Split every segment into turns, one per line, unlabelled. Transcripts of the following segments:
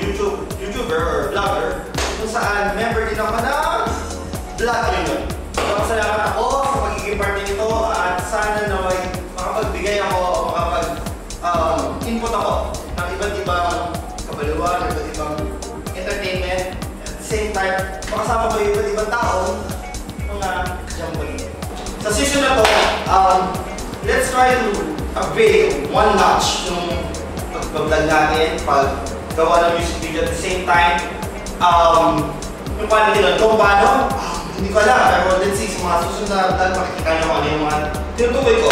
YouTuber or vlogger kung saan member din ako ng Black Union. Salamat ako sa pagiging parte nito at sana na makapagbigay ako o makapag-input ako ng iba't ibang kabaliwan, iba't ibang entertainment. At the same time, makasama ko yung iba't ibang tao mga jambay. Sa season na to, let's try to upgrade one notch yung pag-vlog natin, paggawa ng music video at the same time. Yung paano din kung paano, hindi ko alam, pero let's see, sa mga susunod na vlog, makikita nyo kung ano yung mga tinutukoy ko.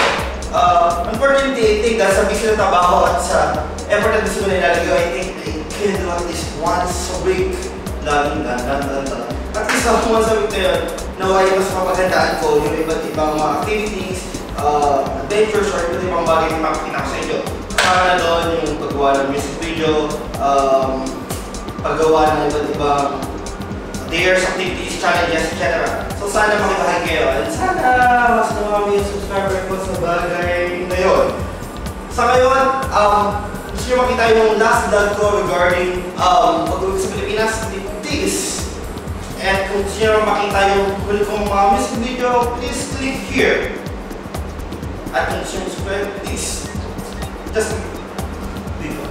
Unfortunately, I think dahil sa busy na trabaho at sa effort na gusto ko na ilalagay, I think I can do at least once a week vlogging, at least once a week na yun, naway mas mapagandaan ko yung iba't ibang mga activities, adventures, or iba't ibang bagay na makikita ko sa inyo. Kasama na doon yung paggawa ng music video, paggawa ng iba't ibang dares, activities, challenges, etc. So sana makibahay kayo at sana mas dumami yung subscriber ko sa bagay na yun. Sa ngayon, gusto nyo makita yung last vlog ko regarding pag-uwi sa Pilipinas, please. And kung gusto nyo makita yung huli kong mga music video, please click here. At kung gusto nyo subscribe, please just dito.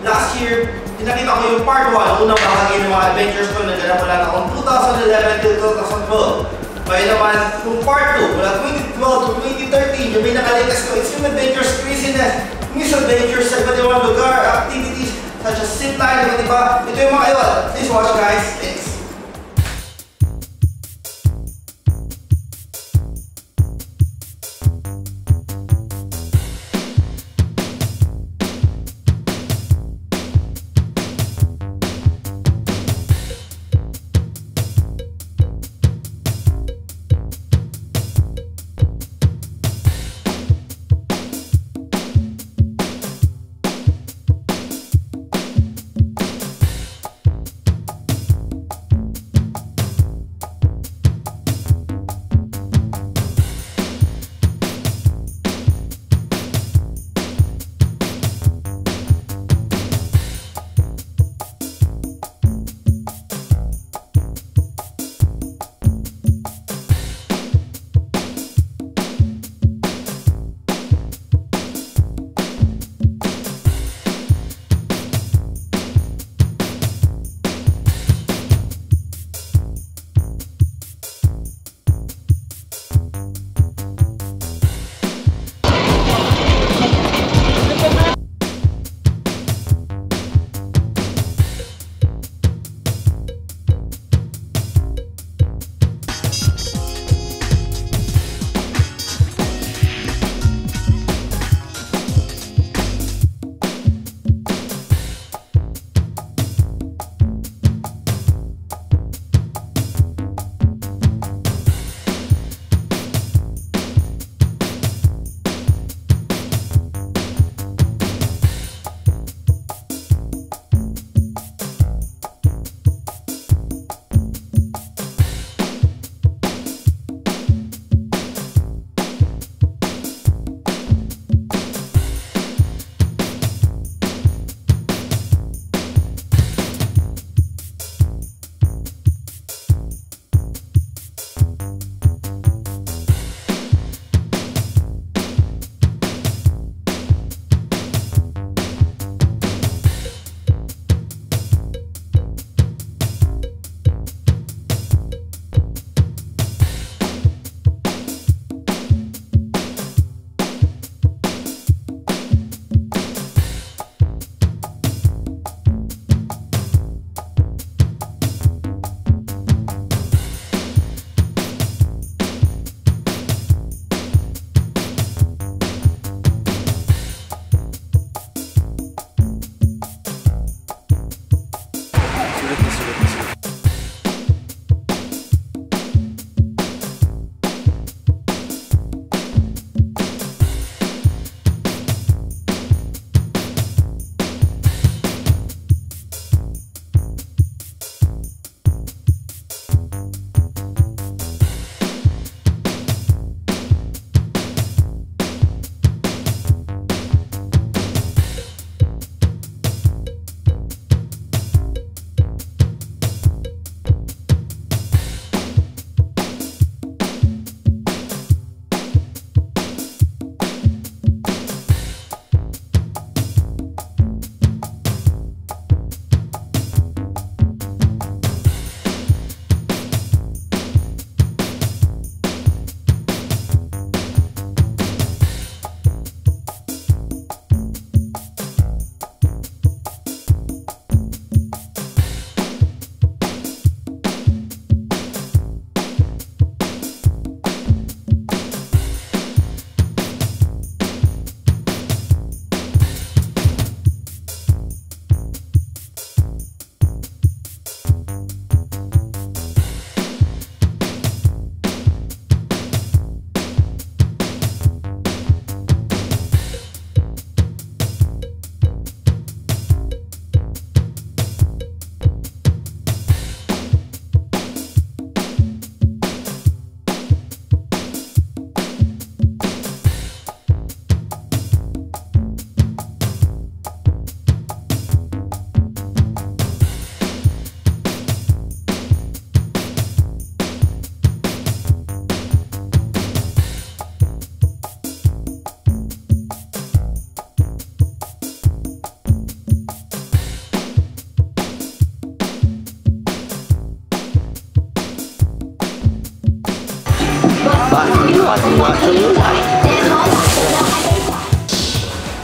Last year, pinakita ko yung part 1, unang bahagi ng mga adventures ko na ganap wala na akong 2011 till 2012. Kaya naman, kung part 2, mula 2012 to 2013, yung may nakalikas ko, extreme adventures, craziness, misadventures sa iba't ibang lugar, activities, such as zipline, iba't iba. Ito yung mga yun. Please watch guys. Thanks.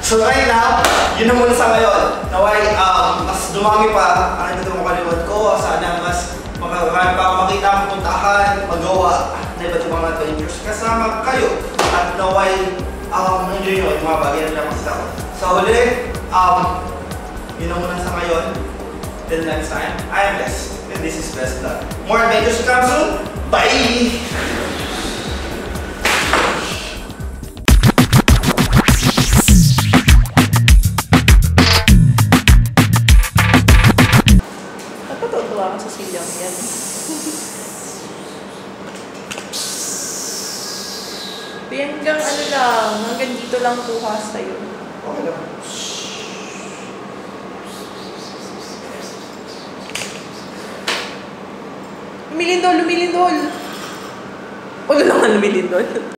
So right now, yun na muna sa ngayon. Naway, mas dumami pa ang ito mo kaliwat ko. Sana mas makakarahan pa makita ang puntahan, magawa na iba't ibang adventures kasama kayo. At naway, enjoy nyo yung mga bagay na pinapakita ko. Sa huli, yun na muna sa ngayon. Till next time, I am Best. And this is Best Vlog. More adventures to come soon. Bye!
Napatutuwa ka sa silyang yan. Hanggang ano lang, hanggang dito lang kuha sa'yo.
Okay lang.
Lumilindol, lumilindol! Wala naman lumilindol.